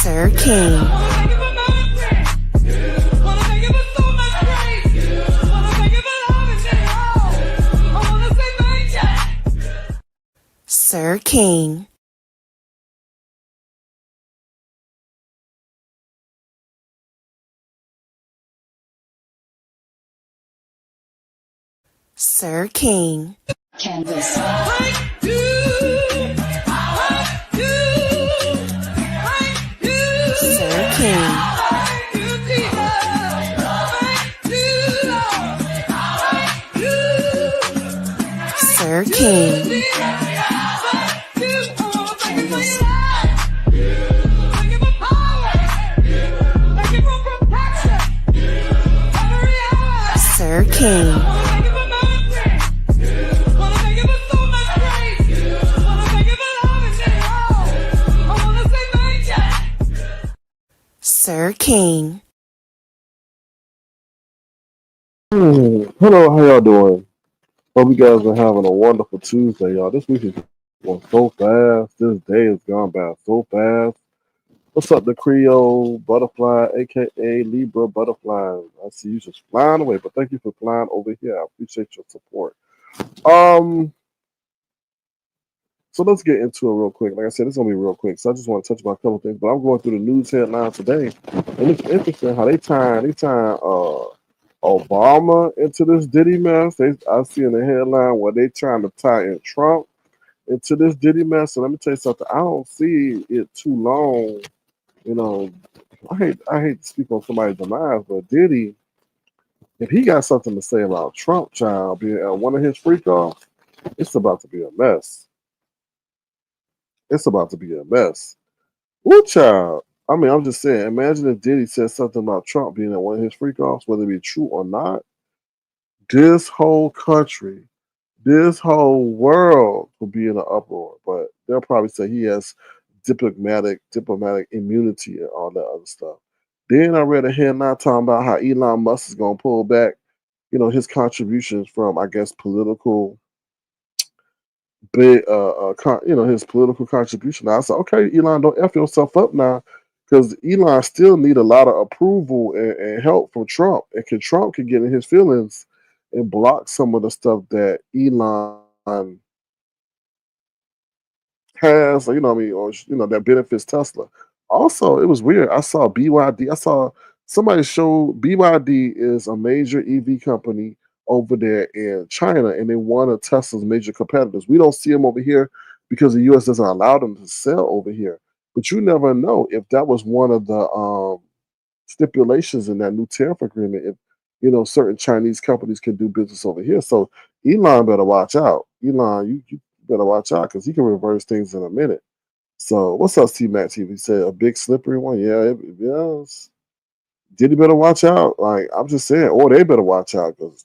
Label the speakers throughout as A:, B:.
A: Shakim. Sir King. Sir King.
B: Canvas.
A: Sir King. Sir King. Sir King. Sir King.
C: Hello, how y'all doing? Hope you guys are having a wonderful Tuesday, y'all. This week is going so fast. This day has gone by so fast. What's up, the Creole Butterfly, aka Libra Butterfly? I see you just flying away, but thank you for flying over here. I appreciate your support. So let's get into it real quick. Like I said, it's gonna be real quick. So I just want to touch about a couple things. But I'm going through the news headlines today, and it's interesting how they tying Obama into this Diddy mess. I see in the headline where they trying to tie in Trump into this Diddy mess. And let me tell you something. I don't see it too long. You know, I hate to speak on somebody's demise, but Diddy, if he got something to say about Trump, child, being one of his freak offs, it's about to be a mess. It's about to be a mess. Woo, child. I mean, I'm just saying, imagine if Diddy said something about Trump being at one of his freak offs, whether it be true or not. This whole country, this whole world will be in an uproar. But they'll probably say he has diplomatic immunity and all that other stuff. Then I read a headline talking about how Elon Musk is going to pull back, his contributions from, I guess, political his political contribution. I said, okay, Elon, don't F yourself up now, because Elon still need a lot of approval and help from Trump. And Trump can get in his feelings and block some of the stuff that Elon has, or that benefits Tesla. Also, it was weird. I saw BYD. I saw somebody show BYD is a major EV company over there in China, and they one of Tesla's major competitors. We don't see them over here because the U.S. doesn't allow them to sell over here. But you never know if that was one of the stipulations in that new tariff agreement. If certain Chinese companies can do business over here, so Elon better watch out. Elon, you better watch out because he can reverse things in a minute. So what's up, C-Mac TV? Said a big slippery one. Yeah, yes. Diddy better watch out. Like, I'm just saying, or they better watch out because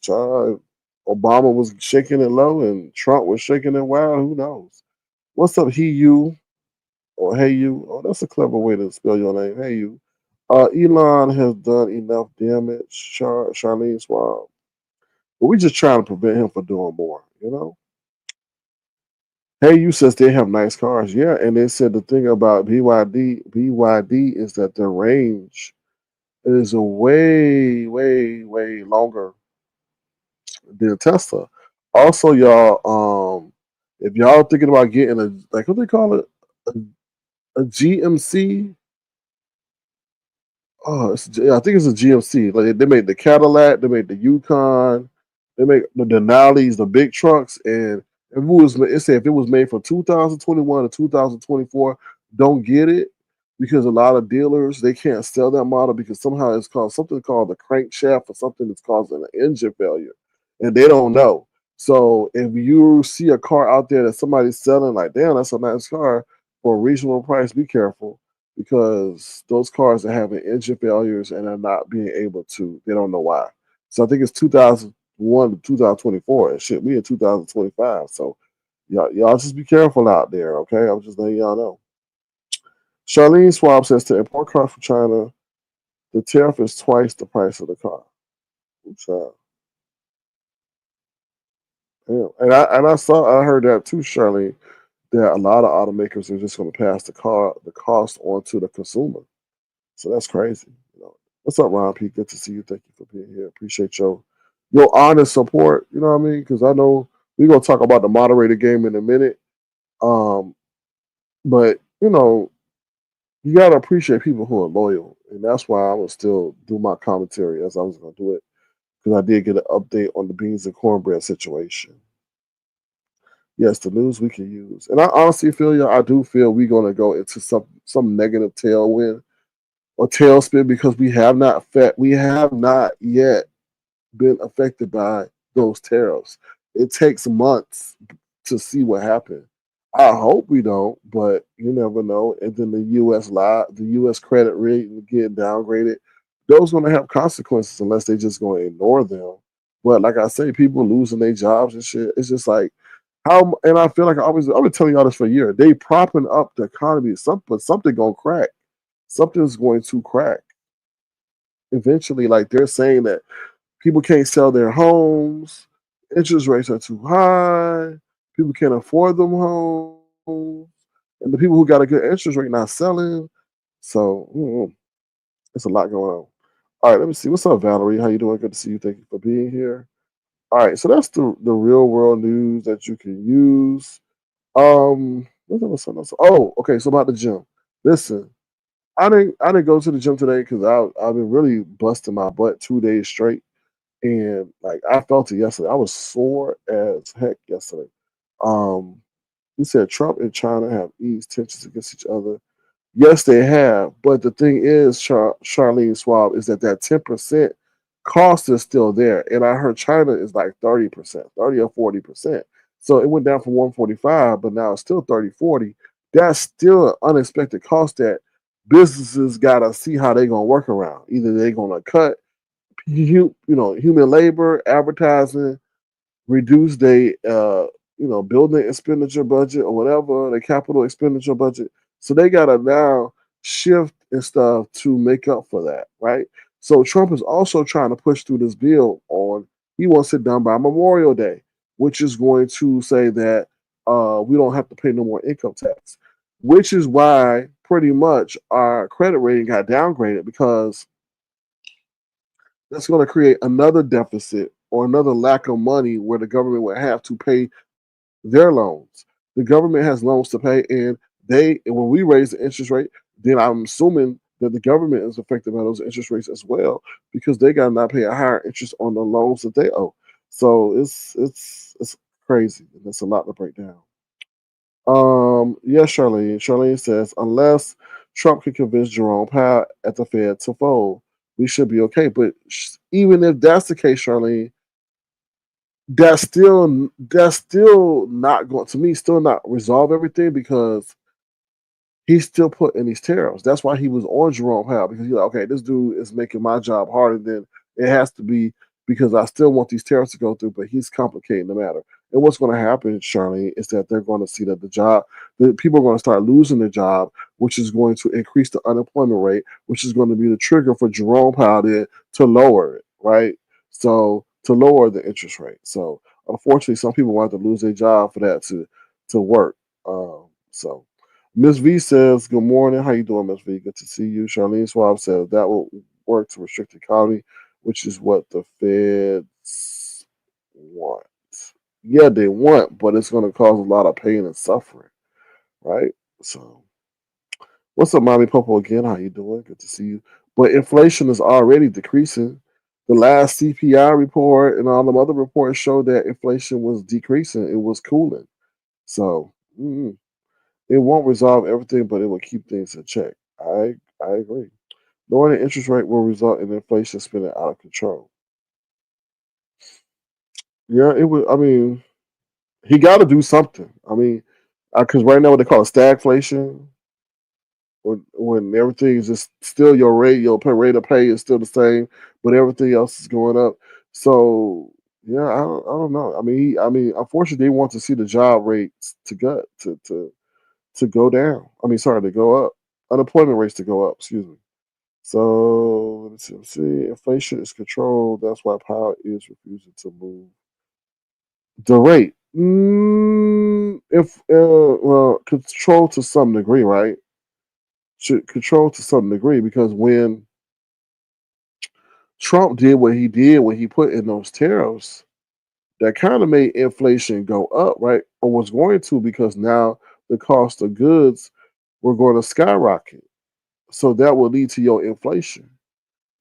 C: Obama was shaking it low and Trump was shaking it wild. Who knows? What's up, you or hey you? Oh, that's a clever way to spell your name. Hey you. Elon has done enough damage, Charlene Schwab. But we just trying to prevent him from doing more. Hey, you says they have nice cars. Yeah, and they said the thing about BYD is that the range is a way, way, way longer than Tesla. Also, y'all, if y'all thinking about getting what they call it, a GMC. Oh, I think it's a GMC. Like they made the Cadillac, they made the Yukon, they make the Denali's, the big trucks, and it said if it was made from 2021 to 2024, don't get it because a lot of dealers they can't sell that model because somehow it's called something called the crankshaft or something that's causing an engine failure, and they don't know. So if you see a car out there that somebody's selling, like damn, that's a nice car for a reasonable price, be careful because those cars are having engine failures and are not being able to. They don't know why. So I think it's 2001 to 2024. It should be in 2025. So y'all just be careful out there, okay? I'm just letting y'all know. Charlene Schwab says to import cars from China, the tariff is twice the price of the car. Yeah. And I heard that too, Charlene, that a lot of automakers are just going to pass the cost on to the consumer. So that's crazy. You know. What's up, Ron P? Good to see you. Thank you for being here. Appreciate your honest support. You know what I mean? Because I know we're gonna talk about the moderator game in a minute. Um, but you gotta appreciate people who are loyal, and that's why I would still do my commentary as I was gonna do it because I did get an update on the beans and cornbread situation. Yes, the news we can use, and I honestly feel you. I do feel we're gonna go into some negative tailwind or tailspin because we have not yet been affected by those tariffs. It takes months to see what happened. I hope we don't, but you never know. And then the U.S. credit rating getting downgraded. Those going to have consequences unless they just going to ignore them. But like I say, people losing their jobs and shit. It's just like how. And I feel like I've been telling y'all this for a year. They propping up the economy. But something gonna crack. Something's going to crack eventually. Like they're saying that people can't sell their homes. Interest rates are too high. People can't afford them homes. And the people who got a good interest rate not selling. So it's a lot going on. All right, let me see. What's up, Valerie? How you doing? Good to see you. Thank you for being here. All right, so that's the real world news that you can use. What's something else? Oh, okay. So about the gym. Listen, I didn't go to the gym today because I've been really busting my butt 2 days straight. And like I felt it yesterday. I was sore as heck yesterday. Um, he said Trump and China have eased tensions against each other. Yes, they have. But the thing is, Charlene Schwab, is that 10% cost is still there. And I heard China is like 30%, 30 or 40%. So it went down from 145, but now it's still 30, 40. That's still an unexpected cost that businesses got to see how they're going to work around. Either they're going to cut human labor, advertising, reduce their building expenditure budget or whatever, the capital expenditure budget. So they gotta now shift and stuff to make up for that, right? So Trump is also trying to push through this bill on he wants it done by Memorial Day, which is going to say that we don't have to pay no more income tax, which is why pretty much our credit rating got downgraded because that's going to create another deficit or another lack of money where the government would have to pay their loans. The government has loans to pay, and when we raise the interest rate, then I'm assuming that the government is affected by those interest rates as well because they got to not pay a higher interest on the loans that they owe. So it's crazy, and it's a lot to break down. Yes, Charlene. Charlene says, unless Trump can convince Jerome Powell at the Fed to fold, we should be okay. But even if that's the case, Charlene, that's still not going to me, still not resolve everything because he's still putting these tariffs. That's why he was on Jerome Powell because he's like, okay, this dude is making my job harder than it has to be because I still want these tariffs to go through, but he's complicating the matter. And what's going to happen, Charlene, is that they're going to see that the people are going to start losing their job, which is going to increase the unemployment rate, which is going to be the trigger for Jerome Powell to lower it, right? So to lower the interest rate. So unfortunately, some people want to lose their job for that to work. So Miss V says, "Good morning. How you doing, Miss V? Good to see you." Charlene Schwab says that will work to restrict the economy, which is what the Feds want. Yeah, they want, but it's going to cause a lot of pain and suffering, right? So, what's up, Mommy Popo? Again, how you doing? Good to see you. But inflation is already decreasing. The last CPI report and all the other reports show that inflation was decreasing. It was cooling. So. It won't resolve everything, but it will keep things in check. I agree. Lowering the interest rate will result in inflation spinning out of control. Yeah, it would. I mean, he got to do something. I mean, because right now what they call a stagflation, when everything is just still your rate of pay is still the same, but everything else is going up. So yeah, I don't know. Unfortunately, they want to see the job rates to go down. I mean, sorry, to go up. Unemployment rates to go up. Excuse me. So let me see. Inflation is controlled. That's why Powell is refusing to move The rate, if well, control to some degree, right? Should control to some degree because when Trump did what he did when he put in those tariffs, that kind of made inflation go up, right? Or was going to because now the cost of goods were going to skyrocket. So that will lead to your inflation.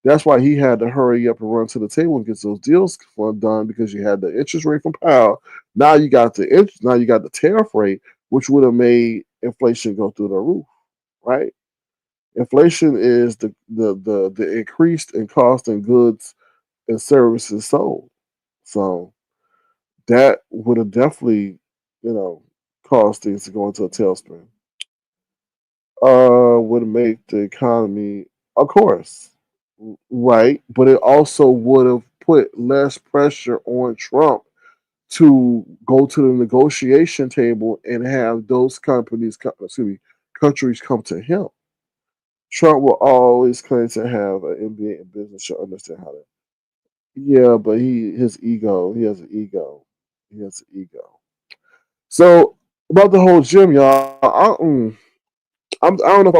C: That's why he had to hurry up and run to the table and get those deals done because you had the interest rate from Powell. Now you got now you got the tariff rate, which would have made inflation go through the roof, right? Inflation is the increased in cost and goods and services sold. So that would have definitely, you know, caused things to go into a tailspin. Would make the economy, of course, right, but it also would have put less pressure on Trump to go to the negotiation table and have those countries come to him. Trump will always claim to have an MBA in business. Should understand how to. Yeah, but his ego. He has an ego. He has an ego. So about the whole gym, y'all. I don't know if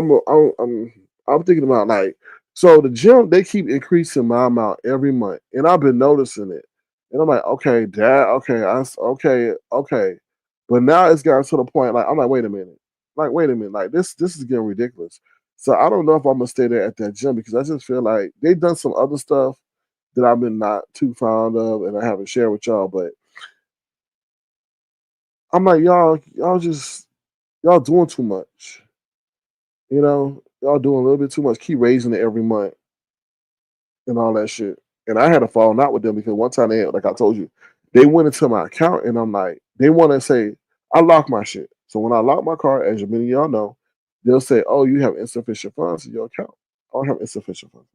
C: I'm thinking about like so the gym they keep increasing my amount every month, and I've been noticing it, and I'm like, okay, dad, okay, okay, okay, but now it's gotten to the point like I'm like, wait a minute, like this is getting ridiculous. So I don't know if I'm gonna stay there at that gym because I just feel like they've done some other stuff that I've been not too fond of, and I haven't shared with y'all, but I'm like, y'all doing too much. Y'all doing a little bit too much. Keep raising it every month and all that shit. And I had a falling out with them because one time like I told you, they went into my account and I'm like, they want to say, I lock my shit. So when I lock my card, as many of y'all know, they'll say, oh, you have insufficient funds in your account. I don't have insufficient funds.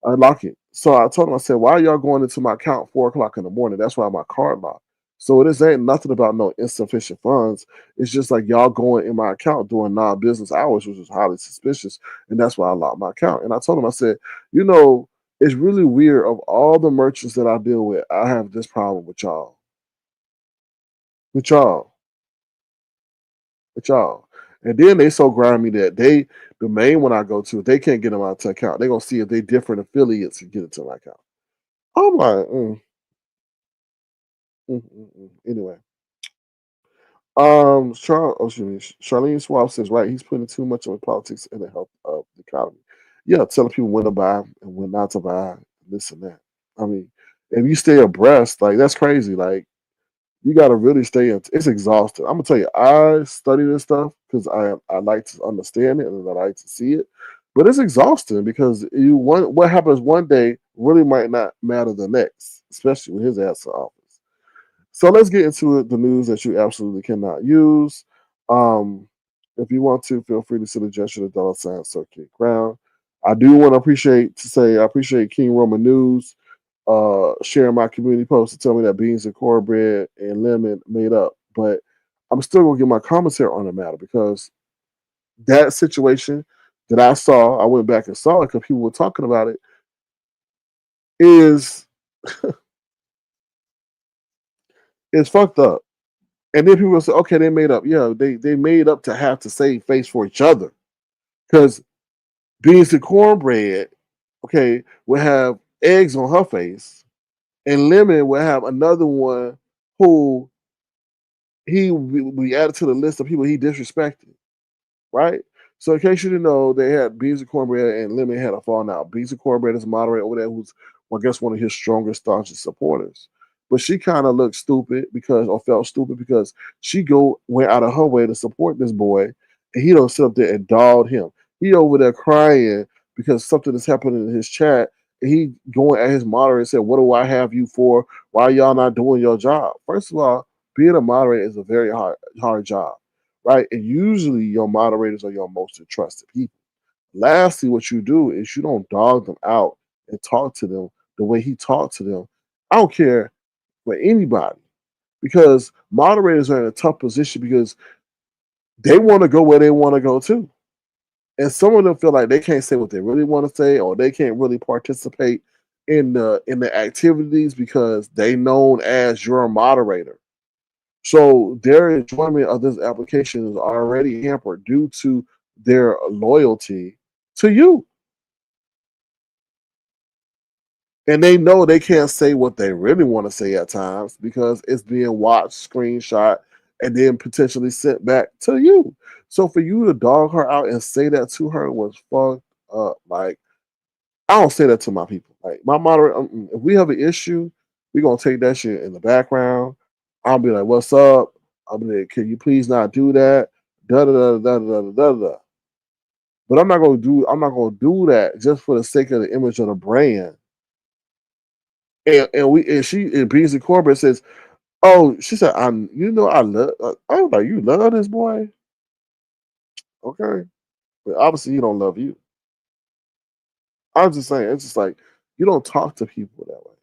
C: Unlock it. So I told him, I said, why are y'all going into my account 4 o'clock in the morning? That's why my card locked. So it ain't nothing about no insufficient funds. It's just like y'all going in my account during non-business hours, which is highly suspicious. And that's why I locked my account. And I told him, I said, you know, it's really weird of all the merchants that I deal with, I have this problem with y'all. With y'all. With y'all. And then they so grimy that the main one I go to, they can't get them out to account. They're gonna see if they different affiliates and get it to my account. I'm like, anyway, Charlene Swab says, right, he's putting too much on politics and the health of the economy. Yeah, telling people when to buy and when not to buy, this and that. I mean, if you stay abreast, like that's crazy. Like you got to really stay in. It's exhausting. I'm gonna tell you, I study this stuff because I like to understand it and I like to see it, but it's exhausting because what happens one day really might not matter the next, especially with his ass in office. So let's get into the news that you absolutely cannot use. Um, if you want to, feel free to send a gesture to $ Circuit Ground. I do want to I appreciate King Roman News sharing my community post to tell me that beans and cornbread and lemon made up. But I'm still gonna give my commentary on the matter because that situation that I went back and saw it because people were talking about it, is is fucked up. And then people will say, okay, they made up. Yeah, they made up to have to save face for each other. Because beans and cornbread, okay, will have eggs on her face, and Lemon will have another one who he will be added to the list of people he disrespected, right? So in case you didn't know, they had Beans and Cornbread and Lemon had a falling out. Beans and Cornbread is a moderator over there who's, well, I guess, one of his strongest, staunchest supporters. But she kind of looked stupid or felt stupid because went out of her way to support this boy, and he don't sit up there and dog him. He over there crying because something is happening in his chat, and he going at his moderator and said, "What do I have you for? Why are y'all not doing your job?" First of all, being a moderator is a very hard job, right? And usually your moderators are your most trusted people. Lastly, what you do is you don't dog them out and talk to them the way he talked to them. I don't care for anybody because moderators are in a tough position because they want to go where they want to go too. And some of them feel like they can't say what they really want to say or they can't really participate. in the activities because they known as your moderator. So their enjoyment of this application is already hampered due to their loyalty to you. And they know they can't say what they really want to say at times because it's being watched, screenshot, and then potentially sent back to you. So for you to dog her out and say that to her was fucked up. Like, I don't say that to my people. Like, my moderator, if we have an issue, we're gonna take that shit in the background. I'll be like, "What's up?" I'll be like, "Can you please not do that?" Da da da da da da da da. But I'm not gonna do that just for the sake of the image of the brand. And Beasley Corbett says, "Oh," she said, I love." I was like, "You love this boy, okay?" But obviously, he don't love you. I'm just saying, it's just like you don't talk to people that way.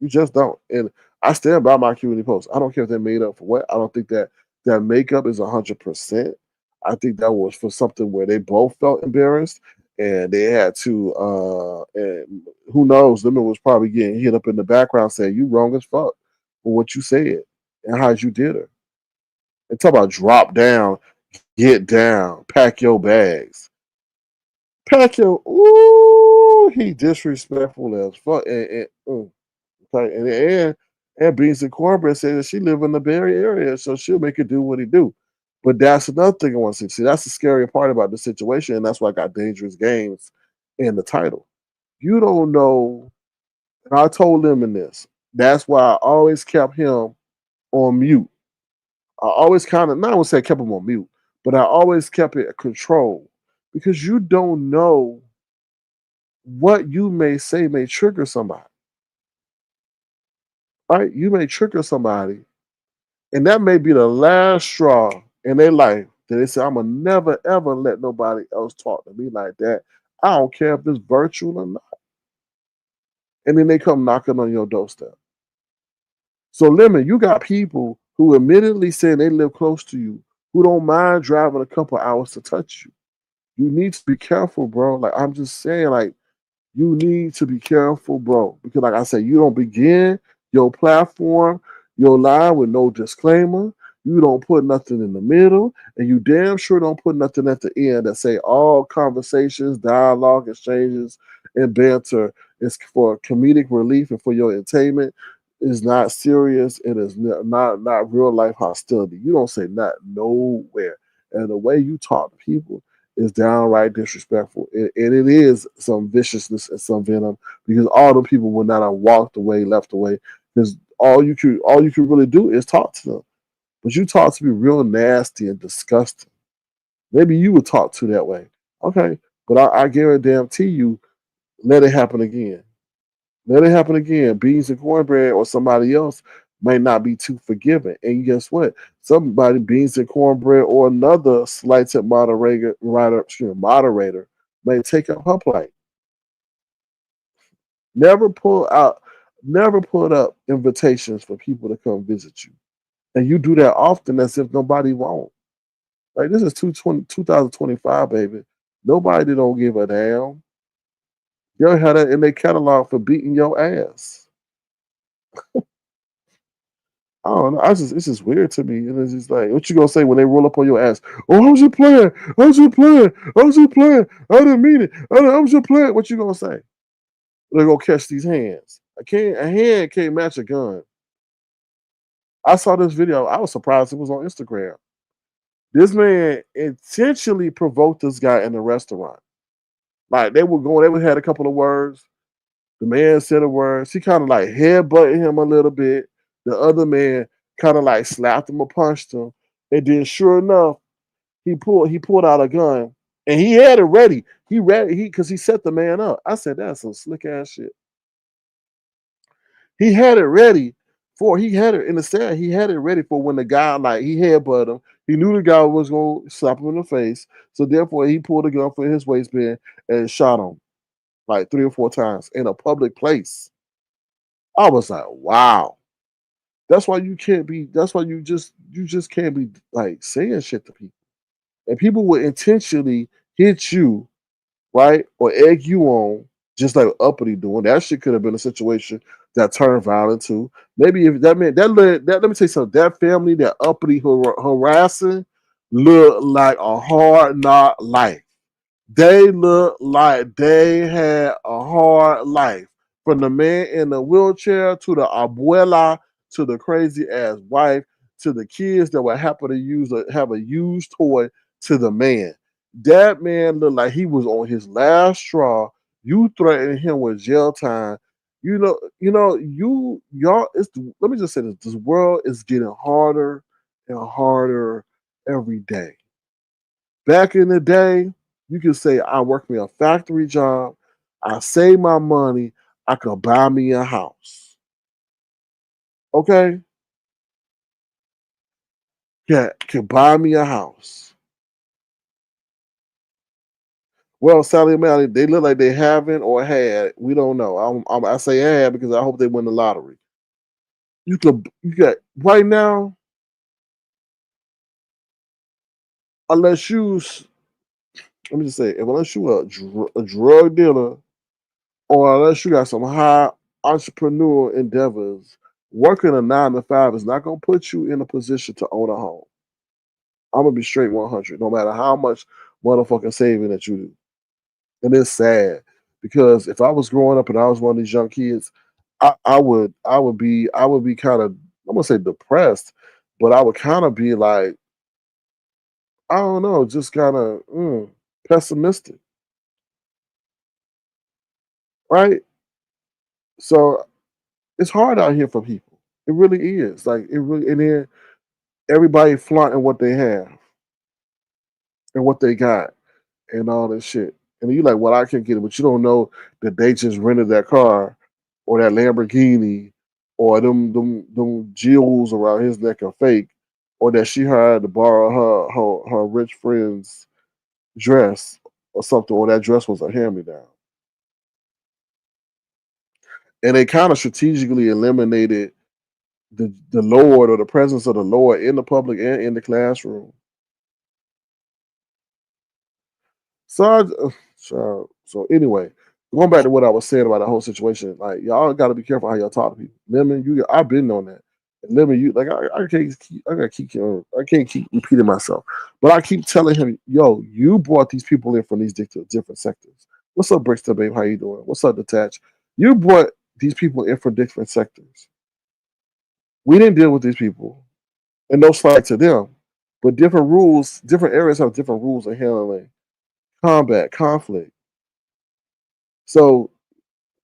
C: You just don't. And I stand by my community posts. I don't care if they're made up for what. I don't think that makeup is 100%. I think that was for something where they both felt embarrassed and they had to. And who knows? Lemon was probably getting hit up in the background saying, "You wrong as fuck for what you said and how you did her." And talk about drop down, get down, pack your bags, pack your. Ooh, he disrespectful as fuck. Okay, and Beans and Cornbread said that she live in the Bay Area, so she'll make it do what he do. But that's another thing I want to see. See, that's the scary part about the situation, and that's why I got dangerous games in the title. You don't know, and I told them in this. That's why I always kept him on mute. I always kind of, not I would say kept him on mute, but I always kept it control because you don't know what you may say may trigger somebody. Right? You may trigger somebody. And that may be the last straw in their life that they say, I'm gonna never ever let nobody else talk to me like that. I don't care if it's virtual or not. And then they come knocking on your doorstep. So Lemon, you got people who admittedly say they live close to you, who don't mind driving a couple hours to touch you. You need to be careful, bro. Like I'm just saying, like you need to be careful, bro. Because like I said, you don't begin your platform, your line with no disclaimer. You don't put nothing in the middle, and you damn sure don't put nothing at the end that say all conversations, dialogue, exchanges, and banter is for comedic relief and for your entertainment. Is not serious. It is not real life hostility. You don't say that nowhere. And the way you talk to people is downright disrespectful. And it is some viciousness and some venom because all the people would not have walked away, left away, because all you could really do is talk to them. But you talk to me real nasty and disgusting. Maybe you would talk to that way. Okay. But I guarantee you, let it happen again. Let it happen again. Beans and Cornbread or somebody else may not be too forgiving. And guess what? Somebody, Beans and Cornbread or another slighted moderator may take up her plight. Never pull out, never put up invitations for people to come visit you. And you do that often as if nobody won't. Like this is 2025, baby. Nobody don't give a damn. Y'all had that in their catalog for beating your ass. I don't know. It's just weird to me. And it's just like, what you gonna say when they roll up on your ass? Oh, I was just playing. I was just playing. I was just playing. I didn't mean it. I was just playing. What you gonna say? They're gonna catch these hands. A hand can't match a gun. I saw this video. I was surprised it was on Instagram. This man intentionally provoked this guy in the restaurant. Like they would had a couple of words. The man said a word. She kind of like headbutted him a little bit. The other man kind of like slapped him or punched him. And then sure enough, he pulled out a gun and he had it ready. He because he set the man up. I said that's some slick ass shit. He had it ready he had it in the stand. He had it ready for when the guy like he headbutted him. He knew the guy was gonna slap him in the face. So therefore he pulled a gun from his waistband and shot him like 3 or 4 times in a public place. I was like, wow. That's why you can't be. That's why you just can't be like saying shit to people. And people will intentionally hit you, right, or egg you on just like uppity doing. That shit could have been a situation that turned violent too. Maybe if that meant that let me tell you something, that family, that uppity harassing looked like a hard knock life. They looked like they had a hard life. From the man in the wheelchair to the abuela to the crazy ass wife to the kids that were happy to have a used toy to the man. That man looked like he was on his last straw. You threatened him with jail time. Y'all. Let me just say this: this world is getting harder and harder every day. Back in the day, you could say I worked me a factory job, I saved my money, I could buy me a house. Okay? Yeah, could buy me a house. Well, Sally Mally, they look like they haven't or had. We don't know. I say had because I hope they win the lottery. You got right now, unless you, let me just say, unless you a drug dealer or unless you got some high entrepreneur endeavors, working a 9 to 5 is not going to put you in a position to own a home. I'm going to be straight 100, no matter how much motherfucking saving that you do. And it's sad because if I was growing up and I was one of these young kids, I would be kind of, I'm going to say depressed, but I would kind of be like, I don't know, just kind of pessimistic, right? So it's hard out here for people. It really is. Like it really, and then everybody flaunting what they have and what they got and all this shit. And you like, well, I can get it, but you don't know that they just rented that car or that Lamborghini or them jewels around his neck are fake, or that she hired to borrow her rich friend's dress or something, or that dress was a hand me down. And they kind of strategically eliminated the Lord or the presence of the Lord in the public and in the classroom. So anyway, going back to what I was saying about the whole situation, like y'all got to be careful how y'all talk to people. Lemon, I've been on that. And Lemon, you like I can't keep repeating myself, but I keep telling him, yo, you brought these people in from these different sectors. What's up, Brickster, babe? How you doing? What's up, Detach? You brought these people in from different sectors. We didn't deal with these people, and no slight to them, but different rules, different areas have different rules of handling combat, conflict. So,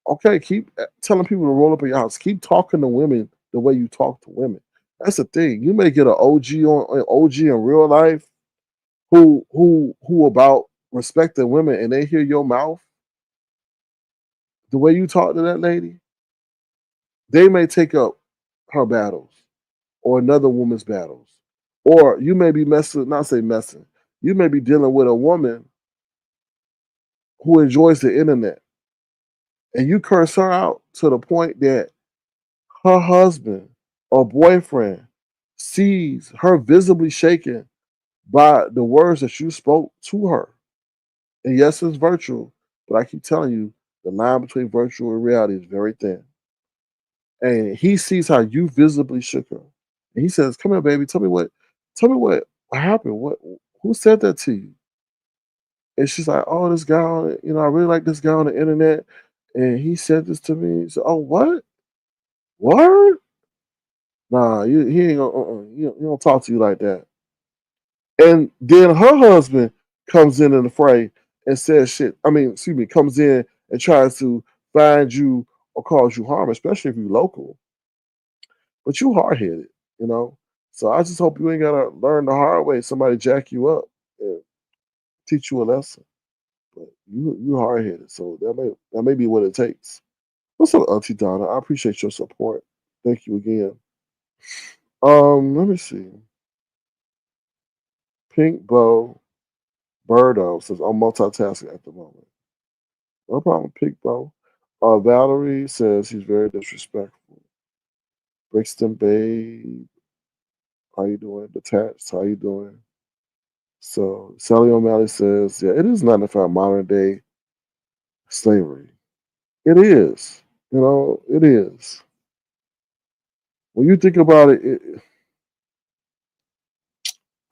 C: okay, keep telling people to roll up in your house. Keep talking to women the way you talk to women. That's the thing. You may get an OG in real life who about respecting women, and they hear your mouth the way you talk to that lady. They may take up her battles or another woman's battles, or you may be messing. Not say messing. You may be dealing with a woman who enjoys the internet, and you curse her out to the point that her husband or boyfriend sees her visibly shaken by the words that you spoke to her. And yes, it's virtual, but I keep telling you, the line between virtual and reality is very thin. And he sees how you visibly shook her. And he says, "Come here, baby, tell me what happened. Who said that to you?" And she's like, "Oh, this guy I really like this guy on the internet. And he said this to me." So, oh, what? Word? Nah, he ain't gonna. He don't talk to you like that. And then her husband comes in the fray and says shit. I mean, excuse me, comes in and tries to find you or cause you harm, especially if you're local. But you hard headed, you know. So I just hope you ain't gotta learn the hard way. Somebody jack you up and teach you a lesson. But you hard headed, so that may be what it takes. What's up, Auntie Donna? I appreciate your support. Thank you again. Let me see. Pink Bow Birdo says I'm multitasking at the moment. No problem, Pink Bow. Valerie says he's very disrespectful. Brixton Babe, how you doing? Detached, how you doing? So Sally O'Malley says, yeah, it is 9 to 5 modern day slavery. It is. It is. When you think about it,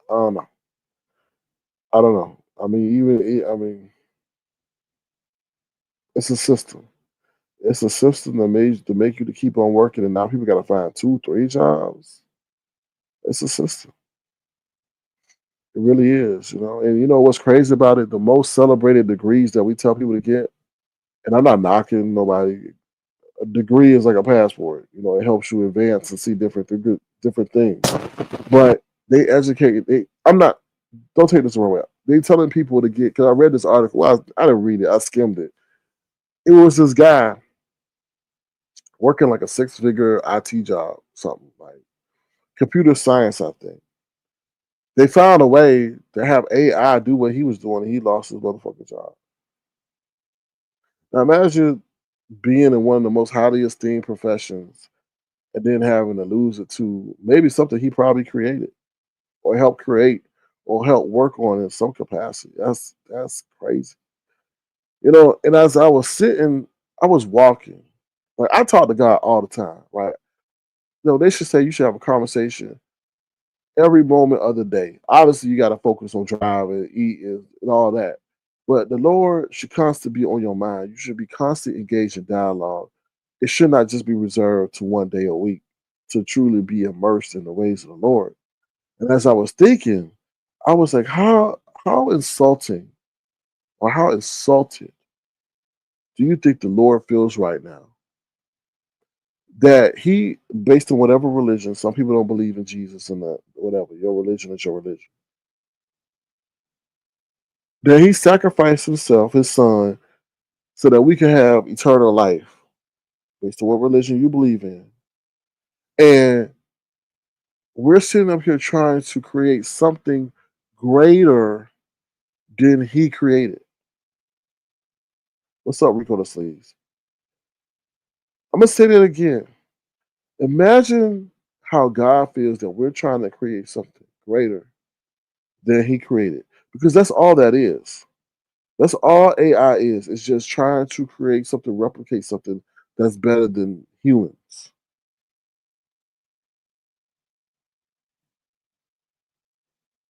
C: I don't know. I don't know. I mean, it's a system. It's a system that make you to keep on working, and now people got to find two, three jobs. It's a system. It really is. And you know what's crazy about it? The most celebrated degrees that we tell people to get, and I'm not knocking nobody. A degree is like a passport. It helps you advance and see different things. But they educate. I'm not. Don't take this the wrong way. They telling people to get. Because I read this article. Well, I didn't read it. I skimmed it. It was this guy working like a six-figure IT job, something like computer science, I think. They found a way to have AI do what he was doing, and he lost his motherfucking job. Now imagine being in one of the most highly esteemed professions and then having to lose it to maybe something he probably created or helped create or helped work on in some capacity. That's crazy. And as I was sitting, I was walking. Like I talk to God all the time, right? They should say you should have a conversation every moment of the day. Obviously, you got to focus on driving, eating, and all that. But the Lord should constantly be on your mind. You should be constantly engaged in dialogue. It should not just be reserved to one day a week to truly be immersed in the ways of the Lord. And as I was thinking, I was like, how insulting or how insulted do you think the Lord feels right now? That he, based on whatever religion, some people don't believe in Jesus and that, whatever, your religion is your religion, that he sacrificed himself, his son, so that we can have eternal life based on what religion you believe in. And we're sitting up here trying to create something greater than he created. What's up, Rico the Sleeves? I'm gonna say that again. Imagine how God feels that we're trying to create something greater than he created. Because that's all that is. That's all AI is. It's just trying to create something, replicate something that's better than humans.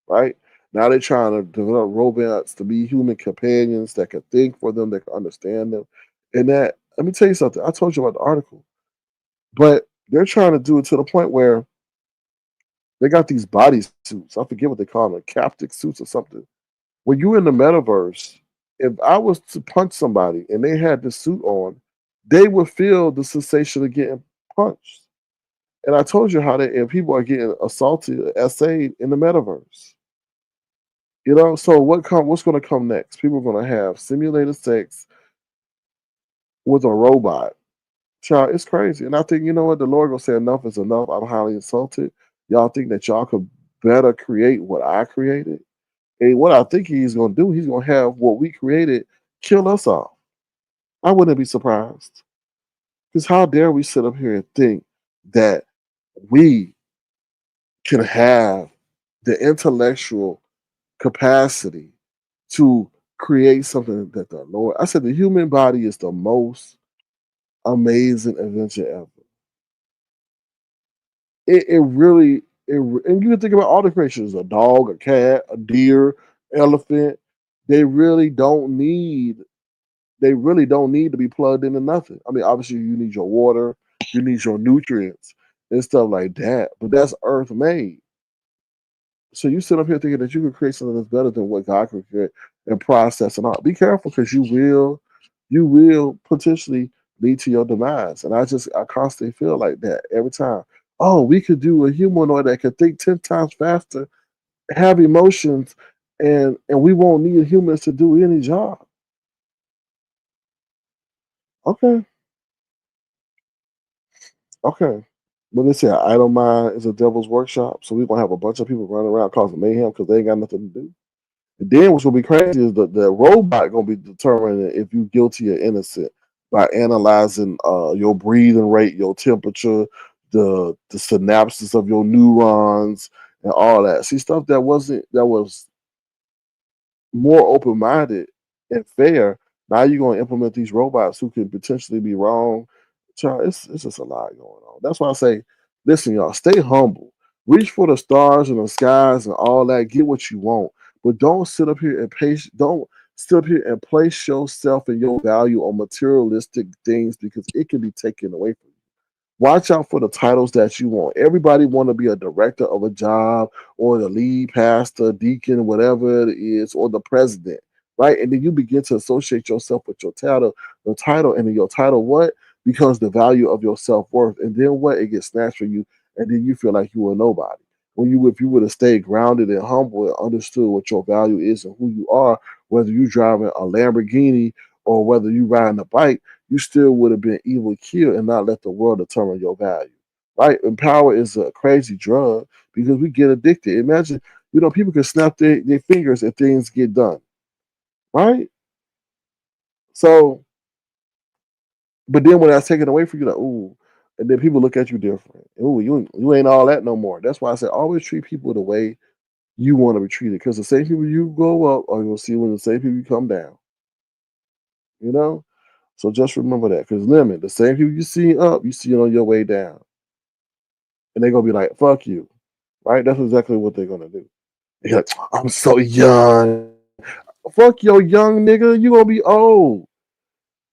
C: Right? Now they're trying to develop robots to be human companions that can think for them, that can understand them. And that, let me tell you something. I told you about the article, but they're trying to do it to the point where they got these body suits. I forget what they call them, captic suits or something. When you're in the metaverse, if I was to punch somebody and they had this suit on, they would feel the sensation of getting punched. And I told you how that if people are getting assaulted, essayed in the metaverse. So what's gonna come next? People are gonna have simulated sex with a robot. Child, it's crazy. And I think you know what, the Lord gonna say enough is enough. I'm highly insulted. Y'all think that y'all could better create what I created? And what I think he's gonna do, he's gonna have what we created kill us off. I wouldn't be surprised. Because how dare we sit up here and think that we can have the intellectual capacity to create something that the Lord. I said the human body is the most amazing invention ever. It really and you can think about all the creations: a dog, a cat, a deer, elephant. They really don't need. They really don't need to be plugged into nothing. I mean, obviously you need your water, you need your nutrients and stuff like that. But that's earth made. So you sit up here thinking that you can create something that's better than what God can create and process and all. Be careful because you will potentially lead to your demise. And I constantly feel like that every time. Oh, we could do a humanoid that could think 10 times faster, have emotions, and we won't need humans to do any job. Okay, okay. But they say idle mind is a devil's workshop. So we're gonna have a bunch of people running around causing mayhem because they ain't got nothing to do. And then what's gonna be crazy is the robot gonna be determining if you guilty or innocent by analyzing your breathing rate, your temperature, the synapses of your neurons, and all that. See that was more open minded and fair. Now you're gonna implement these robots who can potentially be wrong. Child, it's just a lot going on. That's why I say, listen, y'all, stay humble. Reach for the stars and the skies and all that. Get what you want, but don't sit up here and don't sit up here and place yourself and your value on materialistic things because it can be taken away from you. Watch out for the titles that you want. Everybody want to be a director of a job or the lead pastor, deacon, whatever it is, or the president, right? And then you begin to associate yourself with your title, and then your title what becomes the value of your self worth, and then what it gets snatched from you, and then you feel like you are nobody. If you would have stayed grounded and humble and understood what your value is and who you are, whether you driving a Lamborghini or whether you riding a bike, you still would have been evil killed and not let the world determine your value. Right? And power is a crazy drug because we get addicted. Imagine, people can snap their fingers and things get done. Right? So, but then when that's taken away from you, like, ooh, and then people look at you different. Ooh, you ain't all that no more. That's why I say always treat people the way you want to be treated. Because the same people you go up are gonna see when the same people you come down. You know? So just remember that. Because limit, the same people you see up, you see it on your way down. And they're gonna be like, fuck you. Right? That's exactly what they're gonna do. They're like, I'm so young. Fuck your young nigga. You gonna be old.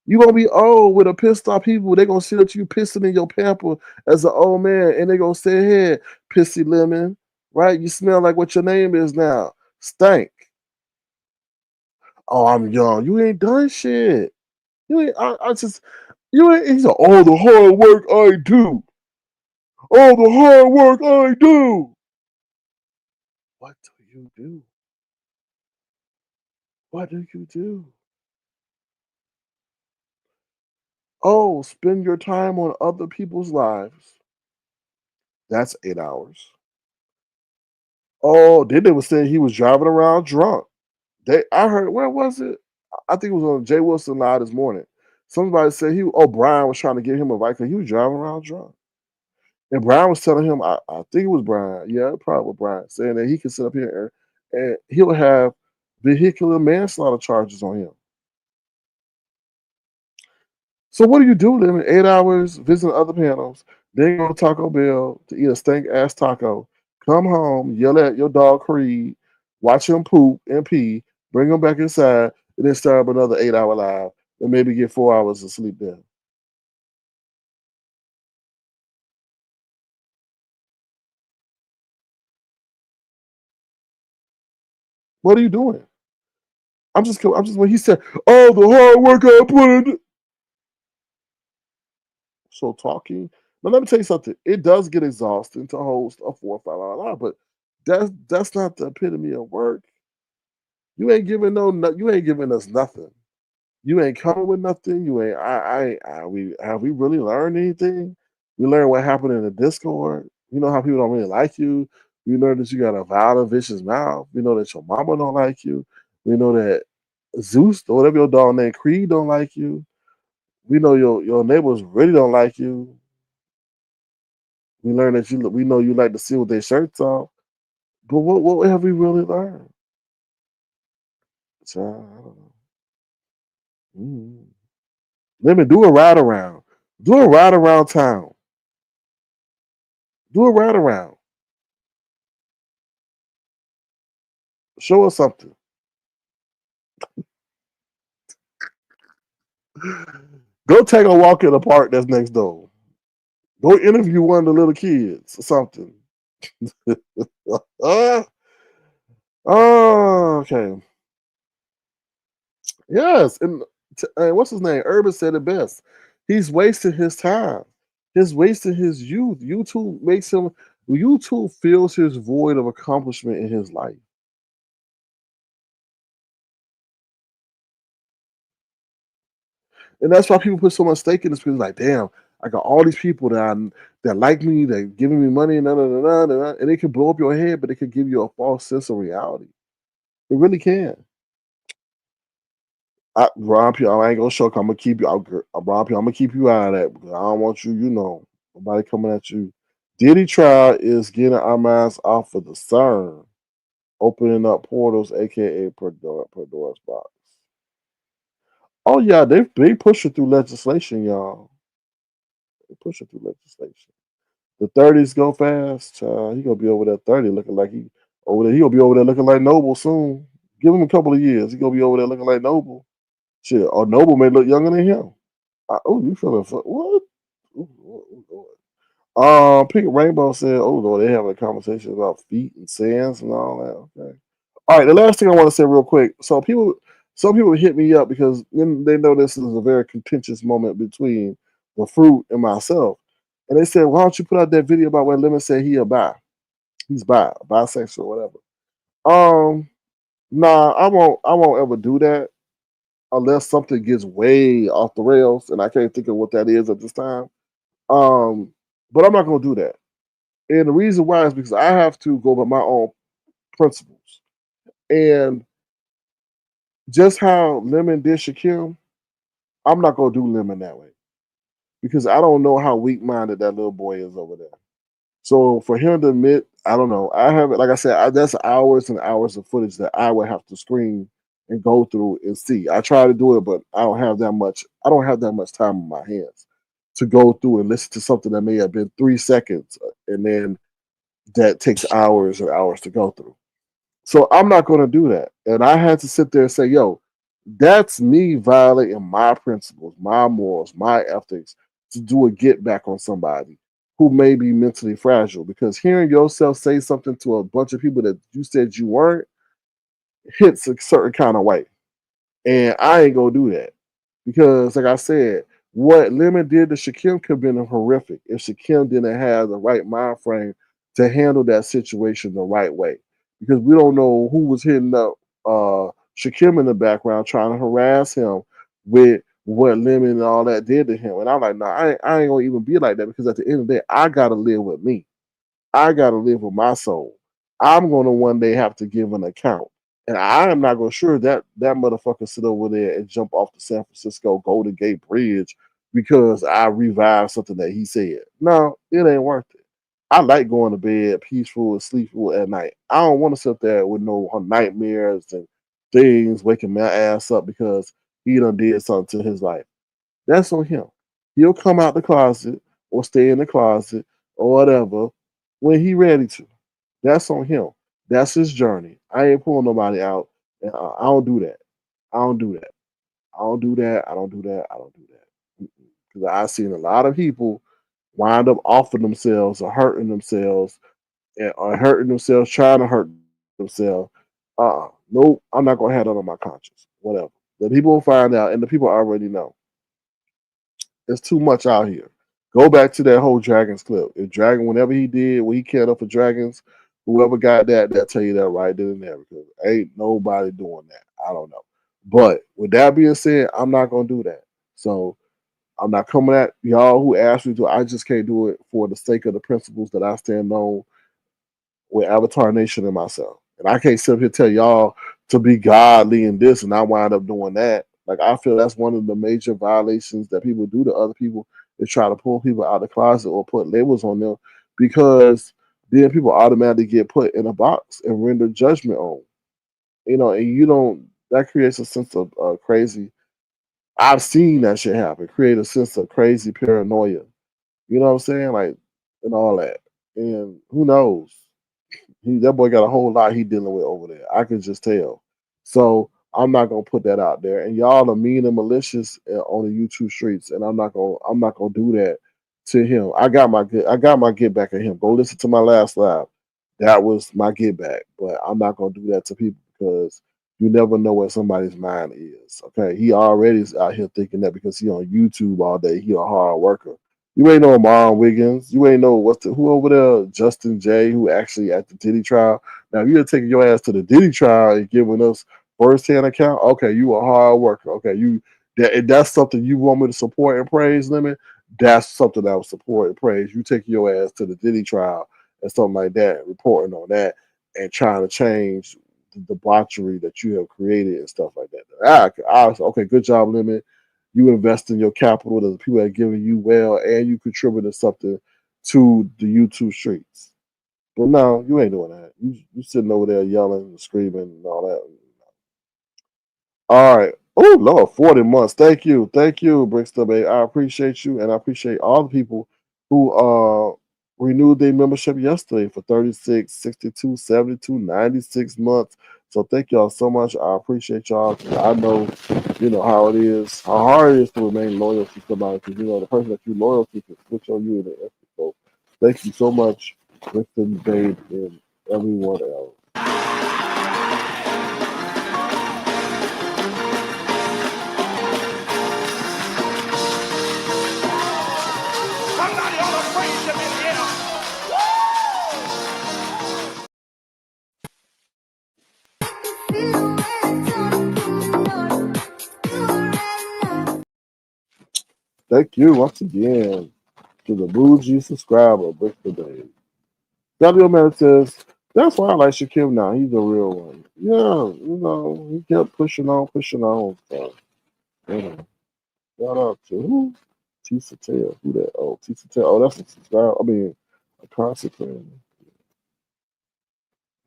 C: You gonna be old with a pissed off people. They gonna see that you pissing in your pamper as an old man, and they gonna say, "Hey, pissy lemon, right? You smell like what your name is now. Stank." Oh, I'm young. You ain't done shit. You ain't. I just. You ain't. He's like, all the hard work I do. All the hard work I do. What do you do? What do you do? Oh, spend your time on other people's lives. That's 8 hours. Oh, then they were saying he was driving around drunk. I heard, where was it? I think it was on Jay Wilson Live this morning. Somebody said Brian was trying to give him a ride because he was driving around drunk. And Brian was telling him, I think it was Brian, yeah, probably Brian, saying that he could sit up here and he'll have vehicular manslaughter charges on him. So what do you do then in 8 hours, visiting other panels, then go to Taco Bell to eat a stank ass taco, come home, yell at your dog Creed, watch him poop and pee, bring him back inside, and then start up another 8 hour live and maybe get 4 hours of sleep then? What are you doing? I'm just when he said, "Oh, the hard work I put in." So talking. But let me tell you something. It does get exhausting to host a 4 or 5 hour live, but that's not the epitome of work. You ain't giving you ain't giving us nothing. You ain't coming with nothing. You ain't. We have we really learned anything? We learned what happened in the Discord. You know how people don't really like you. We learned that you got a violent, vicious mouth. We know that your mama don't like you. We know that Zeus or whatever your dog named Creed don't like you. We know your neighbors really don't like you. We learned that we know you like to sit with their shirts off. But what have we really learned? Child, I don't know. Mm. Let me do a ride around. Do a ride around town. Do a ride around. Show us something. Go take a walk in the park that's next door. Go interview one of the little kids or something. uh, oh, okay. Yes. And what's his name? Urban said it best. He's wasting his time. He's wasting his youth. YouTube fills his void of accomplishment in his life. And that's why people put so much stake in this because like, damn, I got all these people that like me, that giving me money, and it can blow up your head, but it can give you a false sense of reality. It really can. Ron P, I ain't gonna show. I'm gonna keep you. Ron P, I'm gonna keep you out of that because I don't want you. Nobody coming at you. Diddy trial is getting our minds off of the CERN, opening up portals, aka Pandora's box. Oh yeah, they push it through legislation, y'all. They push it through legislation. The 30s go fast. He gonna be over there 30, looking like he over there. He gonna be over there looking like Noble soon. Give him a couple of years. He gonna be over there looking like Noble. Shit, or Noble may look younger than him. Oh, you feeling what? Ooh, Lord. Pink Rainbow said, "Oh Lord, they having a conversation about feet and sands and all that." Okay. All right. The last thing I want to say real quick. Some people hit me up because then they know this is a very contentious moment between the fruit and myself, and they said, "Why don't you put out that video about when Lemon said he a bi? He's bisexual, whatever." Um, nah, I won't ever do that unless something gets way off the rails, and I can't think of what that is at this time. Um, but I'm not gonna do that. And the reason why is because I have to go by my own principles. And just how Lemon did Shakim, I'm not gonna do Lemon that way. Because I don't know how weak minded that little boy is over there. So for him to admit, I don't know. I have like I said, that's hours and hours of footage that I would have to screen and go through and see. I try to do it, but I don't have that much. I don't have that much time on my hands to go through and listen to something that may have been 3 seconds, and then that takes hours or hours to go through. So I'm not going to do that. And I had to sit there and say, yo, that's me violating my principles, my morals, my ethics to do a get back on somebody who may be mentally fragile. Because hearing yourself say something to a bunch of people that you said you weren't hits a certain kind of way. And I ain't going to do that. Because, like I said, what Lemon did to Shakim could have been horrific if Shakim didn't have the right mind frame to handle that situation the right way. Because we don't know who was hitting up Shakim in the background trying to harass him with what Lemon and all that did to him. And I'm like, no, I ain't gonna even be like that because at the end of the day, I gotta live with me. I got to live with my soul. I'm going to one day have to give an account. And I am not going to sure that motherfucker sit over there and jump off the San Francisco Golden Gate Bridge because I revived something that he said. No, it ain't worth it. I like going to bed peaceful and sleepful at night. I don't want to sit there with no nightmares and things waking my ass up because he done did something to his life. That's on him. He'll come out the closet or stay in the closet or whatever when he ready to. That's on him. That's his journey. I ain't pulling nobody out. And I don't do that. I don't do that. I don't do that. I don't do that. I don't do that. Because I've seen a lot of people wind up offing themselves or hurting themselves or hurting themselves, trying to hurt themselves. Nope, I'm not gonna have that on my conscience. Whatever. The people will find out, and the people already know. It's too much out here. Go back to that whole dragons clip. If Dragon, whenever he did, when he cared up for dragons, whoever got that, they'll tell you that right then and there because ain't nobody doing that. I don't know. But with that being said, I'm not gonna do that. So I'm not coming at y'all who asked me to. I just can't do it for the sake of the principles that I stand on with Avatar Nation and myself. And I can't sit here and tell y'all to be godly in this and I wind up doing that. Like I feel that's one of the major violations that people do to other people is try to pull people out of the closet or put labels on them because then people automatically get put in a box and render judgment on. And you don't that creates a sense of crazy. I've seen that shit happen, create a sense of crazy paranoia. You know what I'm saying? Like and all that. And who knows? That boy got a whole lot he dealing with over there. I can just tell. So I'm not gonna put that out there. And y'all are mean and malicious on the YouTube streets, and I'm not gonna do that to him. I got my get back at him. Go listen to my last live. That was my get back. But I'm not gonna do that to people because you never know what somebody's mind is. Okay, he already is out here thinking that because he on YouTube all day, he a hard worker. You ain't know Mom Wiggins. You ain't know who over there, Justin J, who actually at the Diddy trial. Now, if you're taking your ass to the Diddy trial and giving us first-hand account, okay, you a hard worker. Okay, if that's something you want me to support and praise, Lemon. That's something I would support and praise. You taking your ass to the Diddy trial and something like that, reporting on that and trying to change the debauchery that you have created and stuff like that. Okay, good job, Lemon. You invest in your capital that the people are giving you well, and you contributed something to the YouTube streets. But no, you ain't doing that. You sitting over there yelling and screaming and all that. All right. Oh Lord, 40 months. Thank you, Brickster Bay. I appreciate you, and I appreciate all the people who renewed their membership yesterday for 36, 62, 72, 96 months. So thank y'all so much. I appreciate y'all. I know, how it is, how hard it is to remain loyal to somebody, because the person that you loyal to can switch on you in an instant. So thank you so much, Brickster Bay, and everyone else.
B: Somebody ought to praise him in here.
C: Thank you once again to the bougie subscriber, Brickster Bay. Lemonetta says, that's why I like Shakim now. He's a real one. Yeah, he kept pushing on, pushing on. So, yeah. Shout out to who? Tisa Tail. Who that? Oh, Tisa Tail. Oh, that's a subscriber. I mean, a concert fan.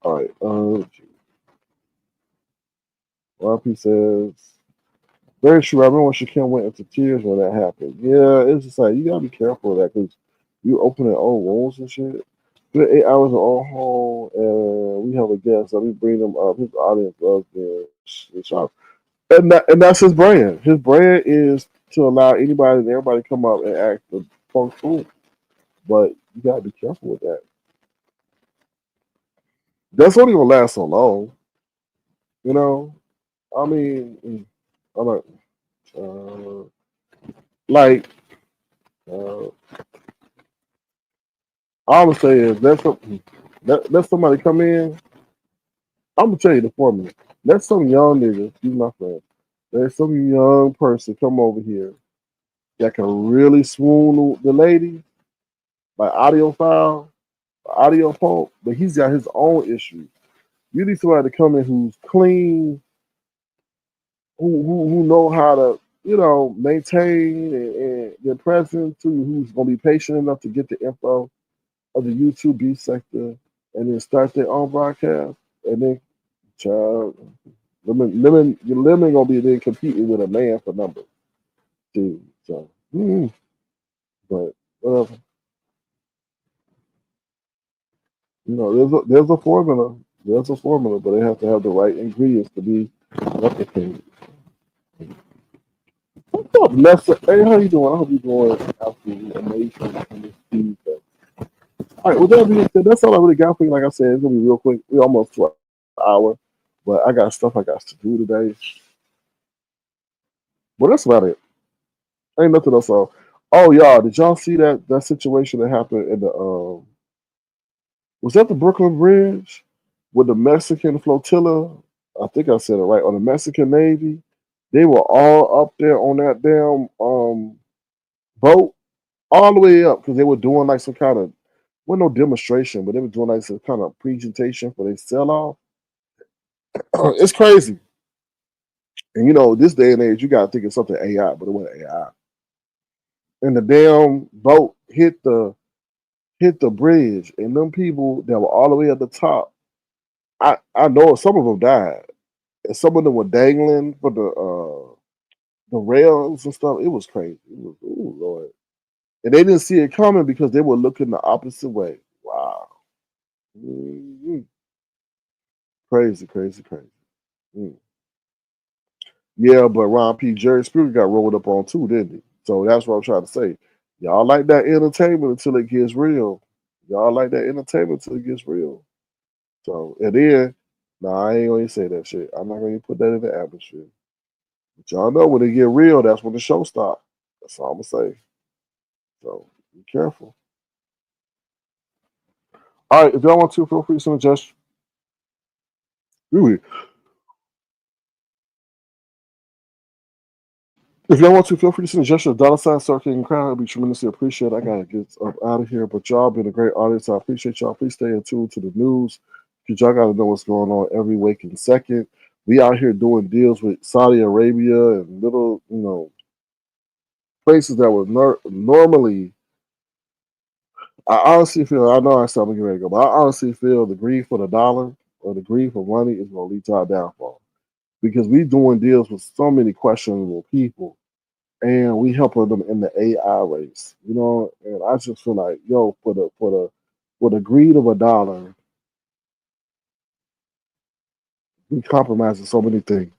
C: All right. RP says, very true. I remember when Shakim went into tears when that happened. Yeah, it's just like, you got to be careful of that because you opening old wounds and shit. 8 hours of on hold, and we have a guest. Let me bring him up. His audience loves being. And that's his brand. His brand is to allow anybody and everybody to come up and act the funk fool. But you gotta be careful with that. That's only gonna last so long. You know. I mean, I'm uh, like uh, all I'm saying is let somebody come in. I'm gonna tell you the formula. Let some young nigga, excuse my friend. Let some young person come over here that can really swoon the lady, like audio phone, but he's got his own issues. You need somebody to come in who's clean, who know how to, maintain and their presence to you, who's gonna be patient enough to get the info of the YouTube beat sector and then start their own broadcast. And then child, your lemon gonna be then competing with a man for numbers too. So but whatever. There's a formula. There's a formula, but they have to have the right ingredients to be replicated. What's up, Lester? Hey, how you doing? I hope you're doing absolutely amazing on this Tuesday. All right, with that being said, that's all I really got for you. Like I said, it's gonna be real quick. We're almost to an hour, but I got stuff I got to do today. But that's about it. Ain't nothing else. Oh, y'all, did y'all see that situation that happened in the was that the Brooklyn Bridge with the Mexican flotilla? I think I said it right. On the Mexican Navy, they were all up there on that damn boat, all the way up because they were doing like some kind of, well, no demonstration, but they were doing like some kind of presentation for their sell off. It's crazy. And this day and age, you gotta think it's something AI, but it wasn't AI. And the damn boat hit the bridge, and them people that were all the way at the top, I know some of them died, and some of them were dangling for the rails and stuff. It was crazy. It was, oh Lord. And they didn't see it coming because they were looking the opposite way. Wow. Mhm. Crazy, crazy, crazy. Mm. Yeah, but Ron P. Jerry Spirit got rolled up on too, didn't he? So that's what I'm trying to say. Y'all like that entertainment until it gets real. Y'all like that entertainment until it gets real. So, and then, nah, I ain't gonna say that shit. I'm not gonna put that in the atmosphere. But y'all know when it get real, that's when the show stops. That's all I'm gonna say. So be careful. All right, if y'all want to, feel free to send a gesture. Really, if y'all want to, feel free to send a gesture. Dollar sign, circulating crown. It'd be tremendously appreciated. I gotta get up out of here, but y'all been a great audience. I appreciate y'all. Please stay in tune to the news because y'all gotta know what's going on every waking second. We out here doing deals with Saudi Arabia and little, places that were normally. I honestly feel. I know I said I'm getting ready to go, but I honestly feel the greed for the dollar or the greed for money is going to lead to our downfall. because we doing deals with so many questionable people, and we helping them in the AI race. You know, and I just feel like, yo, for the greed of a dollar, we compromising so many things.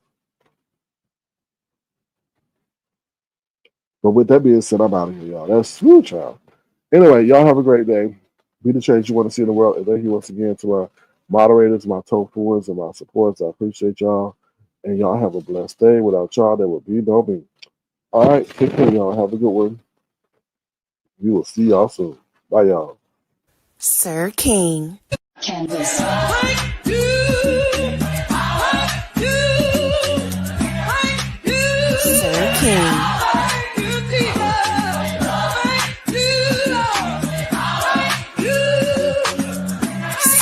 C: But with that being said, I'm out of here, y'all. That's smooth, child. Anyway, y'all have a great day. Be the change you want to see in the world. And thank you once again to our moderators, my tofuers, and my supporters. I appreciate y'all. And y'all have a blessed day. Without y'all, there would be no me. All right, take care, y'all. Have a good one. We will see y'all soon. Bye, y'all.
A: Sir King.
D: Canvas.
A: Sir King.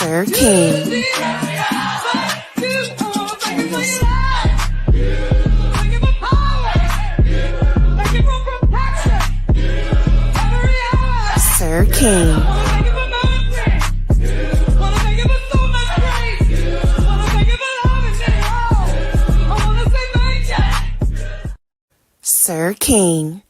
A: Sir King. Sir King. Sir King.